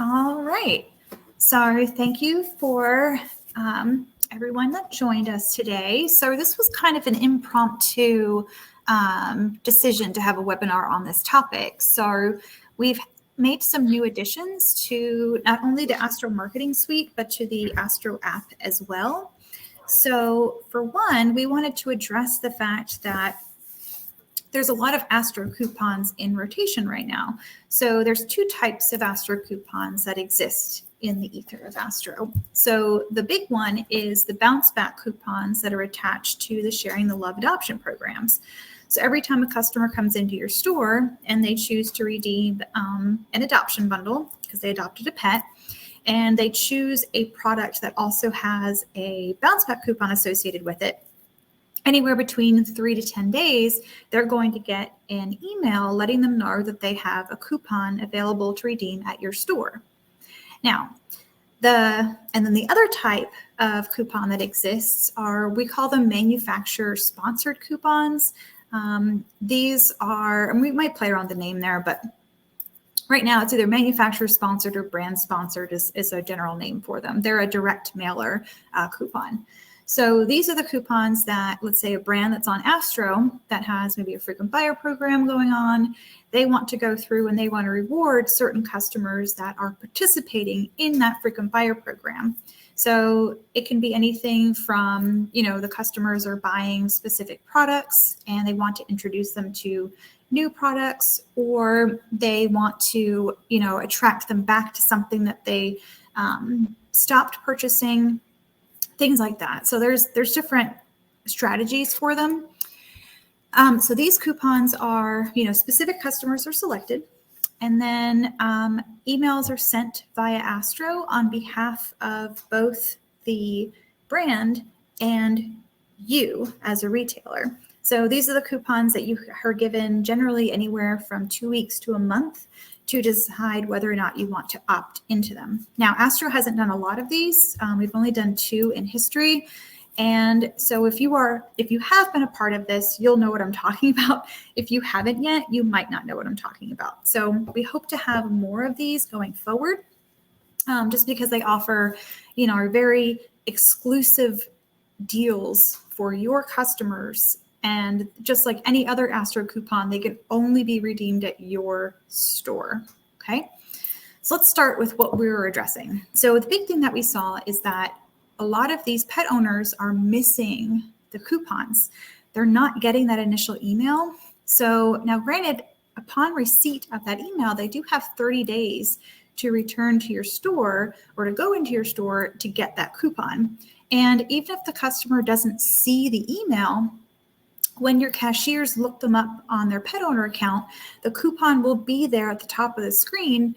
All right. So thank you for everyone that joined us today. So this was kind of an impromptu decision to have a webinar on this topic. So we've made some new additions to not only the Astro Marketing Suite, but to the Astro app as well. So for one, we wanted to address the fact that there's a lot of Astro coupons in rotation right now. So there's two types of Astro coupons that exist in the ether of Astro. So the big one is the bounce back coupons that are attached to the Sharing the Love adoption programs. So every time a customer comes into your store and they choose to redeem an adoption bundle because they adopted a pet, and they choose a product that also has a bounce back coupon associated with it, anywhere between 3 to 10 days, they're going to get an email letting them know that they have a coupon available to redeem at your store. Now, and then the other type of coupon that exists are, we call them manufacturer sponsored coupons. These are, and we might play around the name there, but right now it's either manufacturer sponsored or brand sponsored is a general name for them. They're a direct mailer coupon. So these are the coupons that, let's say a brand that's on Astro that has maybe a frequent buyer program going on, they want to go through and they want to reward certain customers that are participating in that frequent buyer program. So it can be anything from, the customers are buying specific products and they want to introduce them to new products, or they want to, attract them back to something that they stopped purchasing. Things like that. So there's different strategies for them. So these coupons are, specific customers are selected, and then emails are sent via Astro on behalf of both the brand and you as a retailer. So these are the coupons that you are given generally anywhere from 2 weeks to a month to decide whether or not you want to opt into them. Now, Astro hasn't done a lot of these. We've only done 2 in history. And so if you have been a part of this, you'll know what I'm talking about. If you haven't yet, you might not know what I'm talking about. So we hope to have more of these going forward, just because they offer, very exclusive deals for your customers. And just like any other Astro coupon, they can only be redeemed at your store, okay? So let's start with what we were addressing. So the big thing that we saw is that a lot of these pet owners are missing the coupons. They're not getting that initial email. So now granted, upon receipt of that email, they do have 30 days to return to your store or to go into your store to get that coupon. And even if the customer doesn't see the email, when your cashiers look them up on their pet owner account, the coupon will be there at the top of the screen,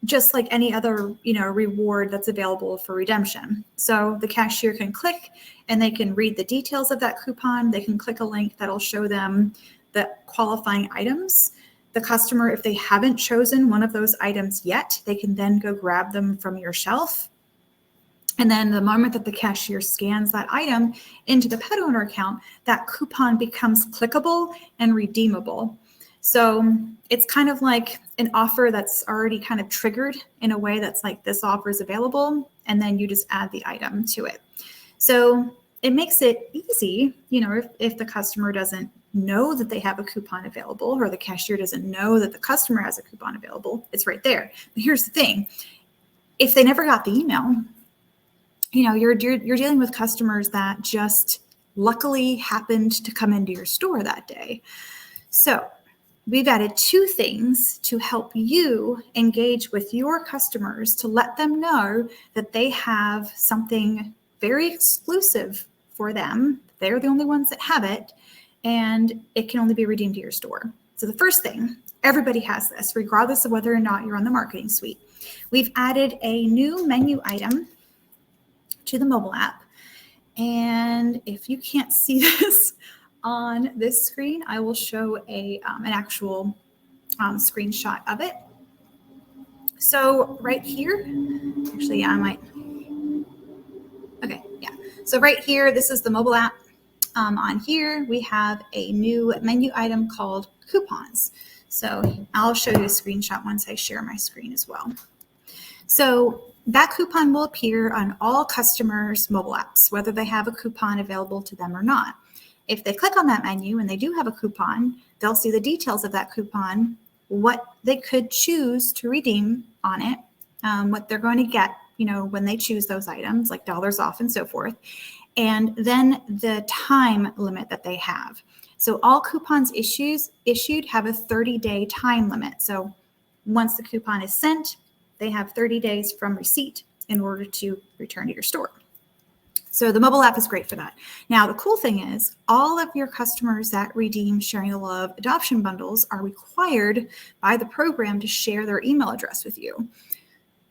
just like any other, reward that's available for redemption. So the cashier can click and they can read the details of that coupon. They can click a link that'll show them the qualifying items. The customer, if they haven't chosen one of those items yet, they can then go grab them from your shelf. And then the moment that the cashier scans that item into the pet owner account, that coupon becomes clickable and redeemable. So it's kind of like an offer that's already kind of triggered in a way that's like, this offer is available, and then you just add the item to it. So it makes it easy, if the customer doesn't know that they have a coupon available, or the cashier doesn't know that the customer has a coupon available, it's right there. But here's the thing. If they never got the email, you're dealing with customers that just luckily happened to come into your store that day. So we've added 2 things to help you engage with your customers to let them know that they have something very exclusive for them. They're the only ones that have it, and it can only be redeemed to your store. So the first thing, everybody has this, regardless of whether or not you're on the marketing suite. We've added a new menu item to the mobile app. And if you can't see this on this screen, I will show an actual screenshot of it. So right here, actually, yeah, I might. Okay, yeah. So right here, this is the mobile app. On here, we have a new menu item called coupons. So I'll show you a screenshot once I share my screen as well. So that coupon will appear on all customers' mobile apps, whether they have a coupon available to them or not. If they click on that menu and they do have a coupon, they'll see the details of that coupon, what they could choose to redeem on it, what they're going to get, when they choose those items, like dollars off and so forth, and then the time limit that they have. So all coupons issued have a 30-day time limit. So once the coupon is sent, they have 30 days from receipt in order to return to your store. So the mobile app is great for that. Now, the cool thing is all of your customers that redeem Sharing the Love adoption bundles are required by the program to share their email address with you.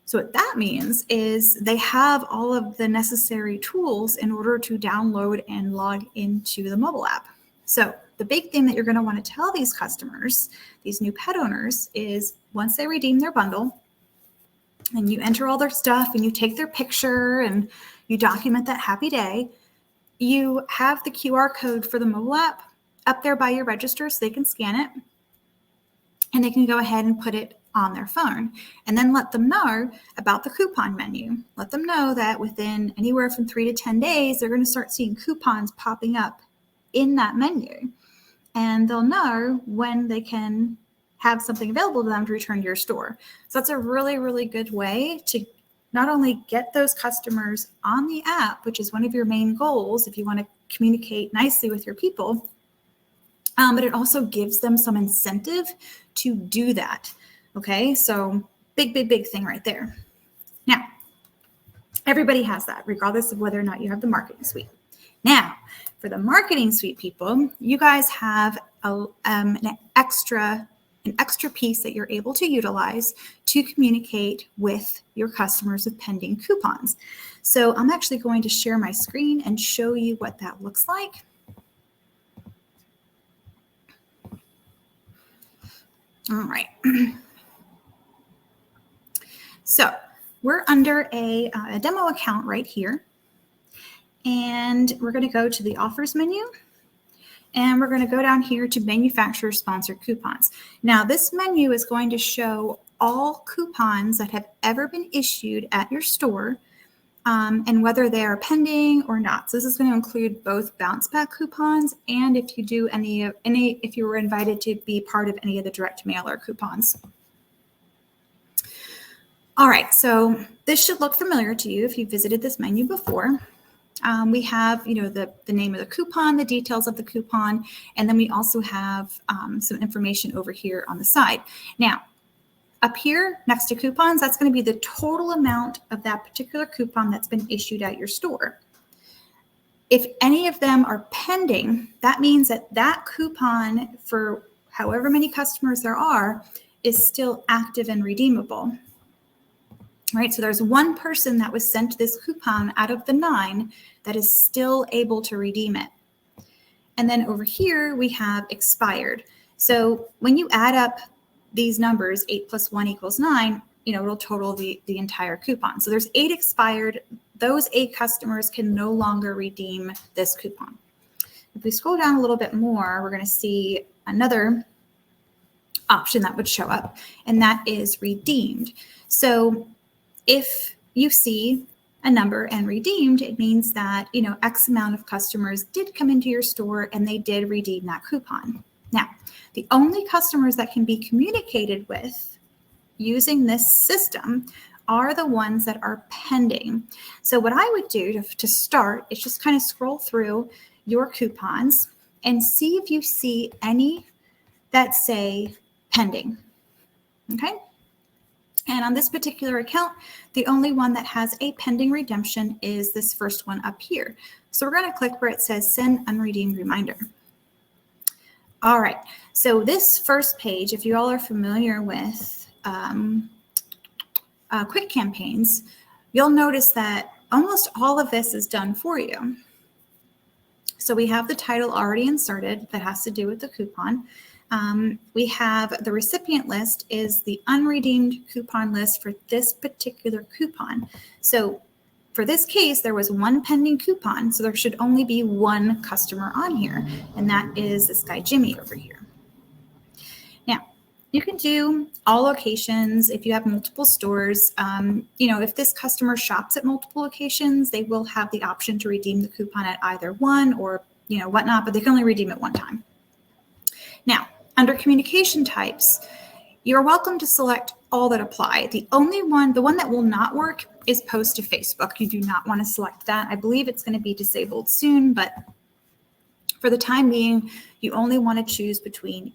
So what that means is they have all of the necessary tools in order to download and log into the mobile app. So the big thing that you're going to want to tell these customers, these new pet owners, is once they redeem their bundle and you enter all their stuff and you take their picture and you document that happy day, you have the QR code for the mobile app up there by your register so they can scan it and they can go ahead and put it on their phone, and then let them know about the coupon menu. Let them know that within anywhere from 3 to 10 days, they're going to start seeing coupons popping up in that menu, and they'll know when they can have something available to them to return to your store. So that's a really, really good way to not only get those customers on the app, which is one of your main goals if you want to communicate nicely with your people, but it also gives them some incentive to do that. Okay, so big thing right there. Now, everybody has that, regardless of whether or not you have the marketing suite. Now, for the marketing suite people, you guys have an extra piece that you're able to utilize to communicate with your customers with pending coupons. So I'm actually going to share my screen and show you what that looks like. All right. So we're under a demo account right here, and we're going to go to the offers menu, and we're going to go down here to manufacturer sponsored coupons. Now this menu is going to show all coupons that have ever been issued at your store, and whether they are pending or not. So this is going to include both bounce back coupons and if you do if you were invited to be part of any of the direct mailer coupons. All right, so this should look familiar to you if you visited this menu before. We have, the name of the coupon, the details of the coupon, and then we also have some information over here on the side. Now, up here next to coupons, that's going to be the total amount of that particular coupon that's been issued at your store. If any of them are pending, that means that that coupon for however many customers there are is still active and redeemable. Right, so there's one person that was sent this coupon out of the 9 that is still able to redeem it. And then over here, we have expired. So when you add up these numbers, 8 plus 1 equals 9, it'll total the entire coupon. So there's 8 expired. Those 8 customers can no longer redeem this coupon. If we scroll down a little bit more, we're going to see another option that would show up, and that is redeemed. So if you see a number and redeemed, it means that, X amount of customers did come into your store and they did redeem that coupon. Now, the only customers that can be communicated with using this system are the ones that are pending. So what I would do to start is just kind of scroll through your coupons and see if you see any that say pending. Okay. And on this particular account, the only one that has a pending redemption is this first one up here. So we're going to click where it says send unredeemed reminder. All right, so this first page, if you all are familiar with quick campaigns, you'll notice that almost all of this is done for you. So we have the title already inserted that has to do with the coupon. We have the recipient list is the unredeemed coupon list for this particular coupon. So for this case, there was one pending coupon, so there should only be one customer on here, and that is this guy Jimmy over here. Now, You can do all locations if you have multiple stores. If this customer shops at multiple locations, they will have the option to redeem the coupon at either one or, whatnot, but they can only redeem it one time. Now, under communication types, you're welcome to select all that apply. The one that will not work is post to Facebook. You do not want to select that. I believe it's going to be disabled soon, but for the time being, you only want to choose between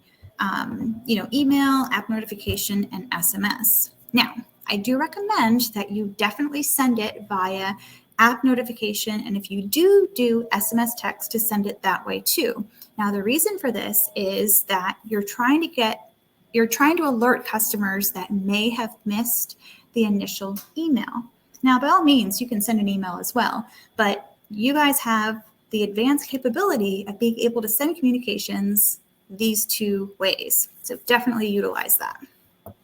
email, app notification, and SMS. Now, I do recommend that you definitely send it via app notification, and if you do SMS text, to send it that way too. Now, the reason for this is that you're trying to alert customers that may have missed the initial email. Now, by all means, you can send an email as well, but you guys have the advanced capability of being able to send communications these two ways. So definitely utilize that. All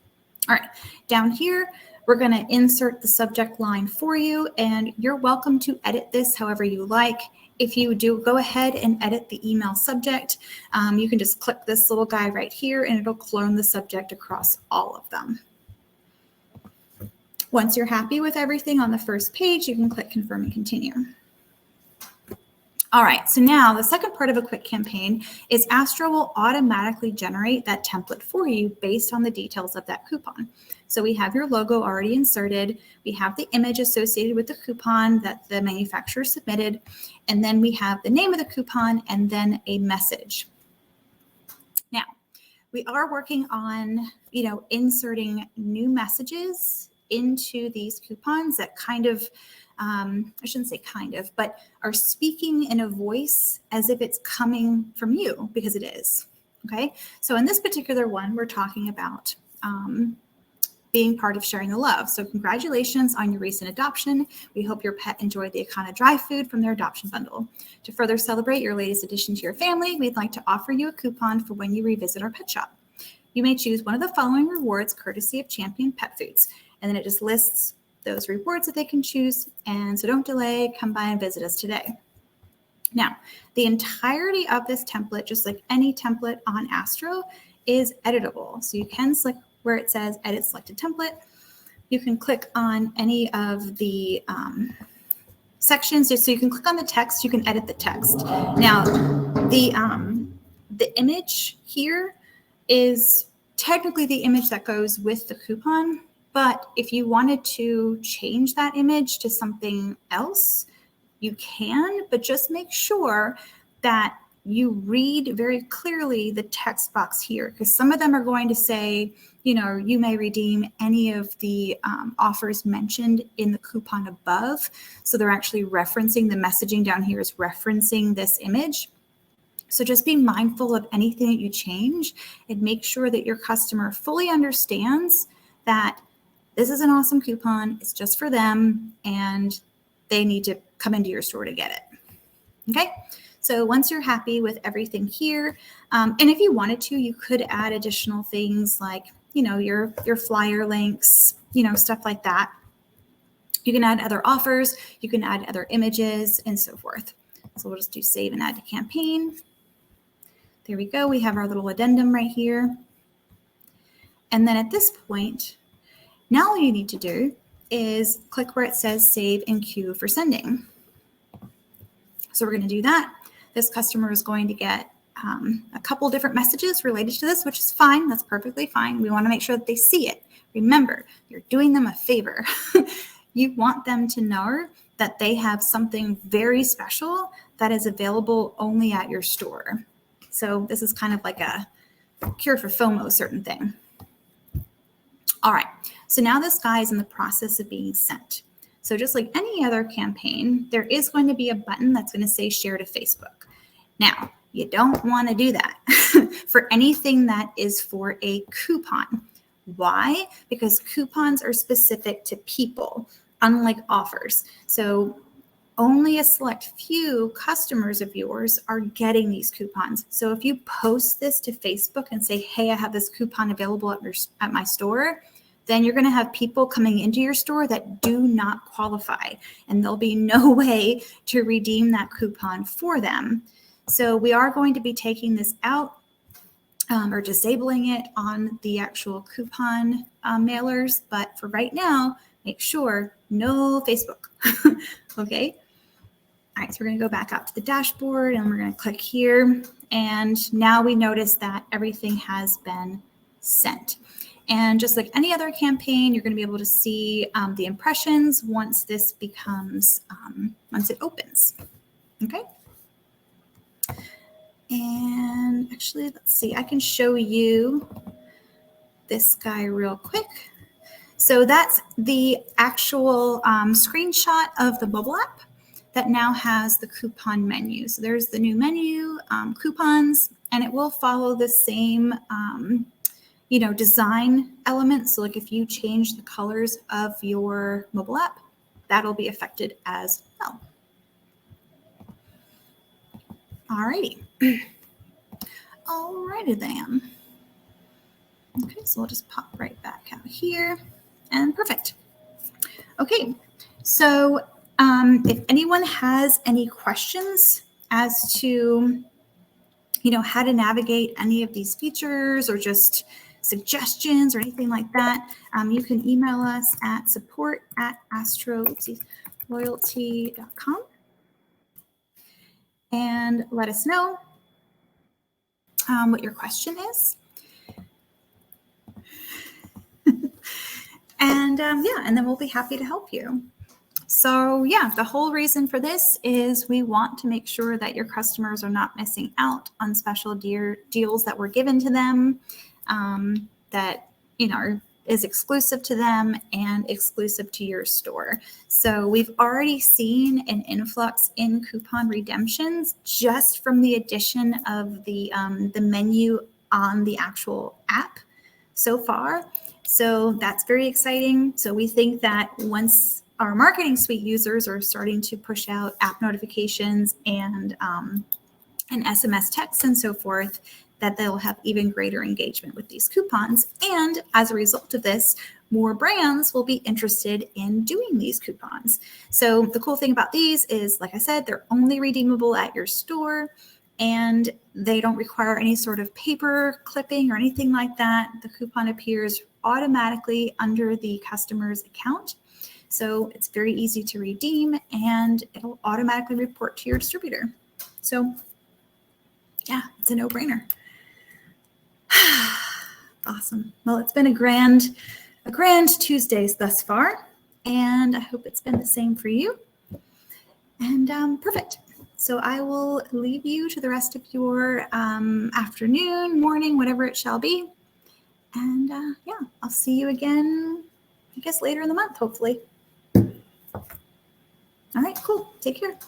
right, down here, we're going to insert the subject line for you, and you're welcome to edit this however you like. If you do go ahead and edit the email subject, you can just click this little guy right here and it'll clone the subject across all of them. Once you're happy with everything on the first page, you can click confirm and continue. All right, so now the second part of a quick campaign is Astro will automatically generate that template for you based on the details of that coupon. So we have your logo already inserted, we have the image associated with the coupon that the manufacturer submitted, and then we have the name of the coupon and then a message. Now, we are working on, inserting new messages into these coupons that kind of, I shouldn't say kind of, but are speaking in a voice as if it's coming from you, because it is. Okay, so in this particular one, we're talking about being part of sharing the love. So congratulations on your recent adoption. We hope your pet enjoyed the Icona dry food from their adoption bundle. To further celebrate your latest addition to your family, we'd like to offer you a coupon for when you revisit our pet shop. You may choose one of the following rewards courtesy of Champion Pet Foods. And then it just lists those rewards that they can choose. And so don't delay, come by and visit us today. Now, the entirety of this template, just like any template on Astro, is editable. So you can select where it says edit selected template. You can click on any of the sections. So you can click on the text, you can edit the text. Now, the image here is technically the image that goes with the coupon. But if you wanted to change that image to something else, you can, but just make sure that you read very clearly the text box here, because some of them are going to say, you may redeem any of the offers mentioned in the coupon above. So they're actually referencing the messaging down here is referencing this image. So just be mindful of anything that you change and make sure that your customer fully understands that this is an awesome coupon. It's just for them, and they need to come into your store to get it. Okay, so once you're happy with everything here, and if you wanted to, you could add additional things like, your flyer links, stuff like that. You can add other offers, you can add other images, and so forth. So we'll just do save and add to campaign. There we go. We have our little addendum right here. And then at this point, now all you need to do is click where it says save and queue for sending. So we're going to do that. This customer is going to get a couple different messages related to this, which is fine. That's perfectly fine. We want to make sure that they see it. Remember, you're doing them a favor. You want them to know that they have something very special that is available only at your store. So this is kind of like a cure for FOMO certain thing. All right, so now this guy is in the process of being sent. So just like any other campaign, there is going to be a button that's going to say share to Facebook. Now, you don't want to do that for anything that is for a coupon. Why? Because coupons are specific to people, unlike offers. So only a select few customers of yours are getting these coupons. So if you post this to Facebook and say, hey, I have this coupon available at my store, then you're going to have people coming into your store that do not qualify, and there'll be no way to redeem that coupon for them. So we are going to be taking this out. or disabling it on the actual coupon mailers. But for right now, make sure no Facebook. Okay. All right, so we're going to go back out to the dashboard and we're going to click here. And now we notice that everything has been sent. And just like any other campaign, you're going to be able to see the impressions once this becomes, once it opens. Okay. And actually, let's see, I can show you this guy real quick. So that's the actual screenshot of the mobile app that now has the coupon menu. So there's the new menu, coupons, and it will follow the same, design elements. So like if you change the colors of your mobile app, that'll be affected as well. Alrighty. Alrighty then. Okay, so we'll just pop right back out here and perfect. Okay, so if anyone has any questions as to, how to navigate any of these features or just suggestions or anything like that, you can email us at support@astroloyalty.com and let us know what your question is. And and then we'll be happy to help you. So the whole reason for this is we want to make sure that your customers are not missing out on special deals that were given to them, that is exclusive to them and exclusive to your store. So we've already seen an influx in coupon redemptions just from the addition of the menu on the actual app so far. So that's very exciting. So we think that once our marketing suite users are starting to push out app notifications and SMS texts and so forth, that they'll have even greater engagement with these coupons. And as a result of this, more brands will be interested in doing these coupons. So the cool thing about these is, like I said, they're only redeemable at your store and they don't require any sort of paper clipping or anything like that. The coupon appears automatically under the customer's account. So it's very easy to redeem and it'll automatically report to your distributor. So it's a no-brainer. Awesome. Well, it's been a grand Tuesdays thus far, and I hope it's been the same for you. And perfect. So I will leave you to the rest of your afternoon, morning, whatever it shall be. And I'll see you again, I guess, later in the month, hopefully. All right, cool. Take care.